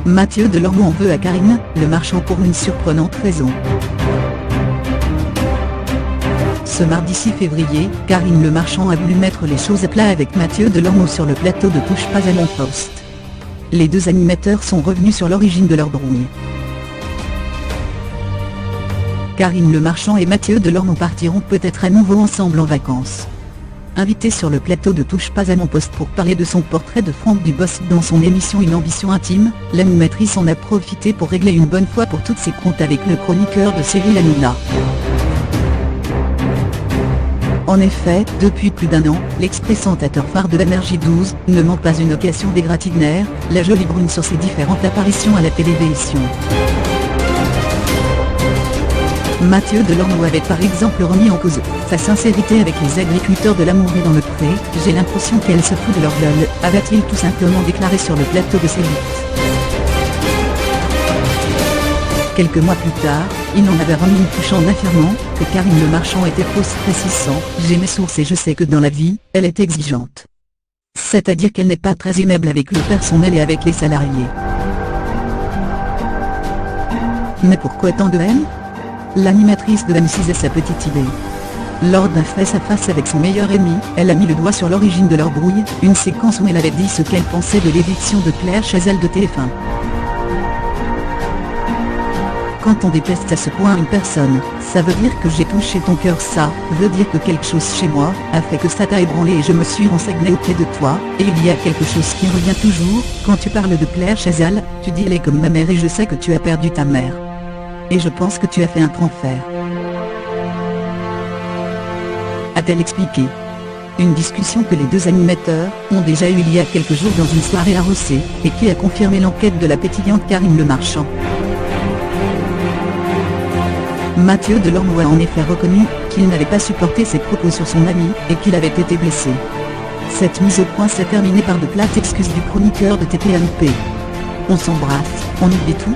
Mathieu Delormeau en veut à Karine Le Marchand pour une surprenante raison. Ce mardi 6 février, Karine Le Marchand a voulu mettre les choses à plat avec Mathieu Delormeau sur le plateau de Touche pas à mon poste. Les deux animateurs sont revenus sur l'origine de leur brouille. Karine Le Marchand et Mathieu Delormeau partiront peut-être à nouveau ensemble en vacances. Invité sur le plateau de Touche pas à mon poste pour parler de son portrait de Franck Dubosc dans son émission Une ambition intime, l'animatrice en a profité pour régler une bonne fois pour toutes ses comptes avec le chroniqueur de Cyril Hanouna. En effet, depuis plus d'un an, l'ex-présentateur phare de Énergie 12 ne manque pas une occasion d'égratigner la jolie brune sur ses différentes apparitions à la télévision. Mathieu Delormeau avait par exemple remis en cause sa sincérité avec les agriculteurs de l'amour et dans le pré. J'ai l'impression qu'elle se fout de leur gueule, avait-il tout simplement déclaré sur le plateau de C8. Quelques mois plus tard, il en avait remis une couche en affirmant que Karine Le Marchand était fausse, précisant « J'ai mes sources et je sais que dans la vie, elle est exigeante. C'est-à-dire qu'elle n'est pas très aimable avec le personnel et avec les salariés. » Mais pourquoi tant de haine ? L'animatrice de M6 a sa petite idée. Lors d'un face-à-face avec son meilleur ami, elle a mis le doigt sur l'origine de leur brouille, une séquence où elle avait dit ce qu'elle pensait de l'éviction de Claire Chazal de TF1. Quand on déteste à ce point une personne, ça veut dire que j'ai touché ton cœur, ça veut dire que quelque chose chez moi a fait que ça t'a ébranlé et je me suis renseigné auprès de toi, et il y a quelque chose qui revient toujours, quand tu parles de Claire Chazal, tu dis elle est comme ma mère et je sais que tu as perdu ta mère. Et je pense que tu as fait un transfert. A-t-elle expliqué. Une discussion que les deux animateurs ont déjà eue il y a quelques jours dans une soirée à Rossé, et qui a confirmé l'enquête de la pétillante Karine Le Marchand. Mathieu Delormeau a en effet reconnu qu'il n'avait pas supporté ses propos sur son ami, et qu'il avait été blessé. Cette mise au point s'est terminée par de plates excuses du chroniqueur de TPMP. On s'embrasse, on oublie tout.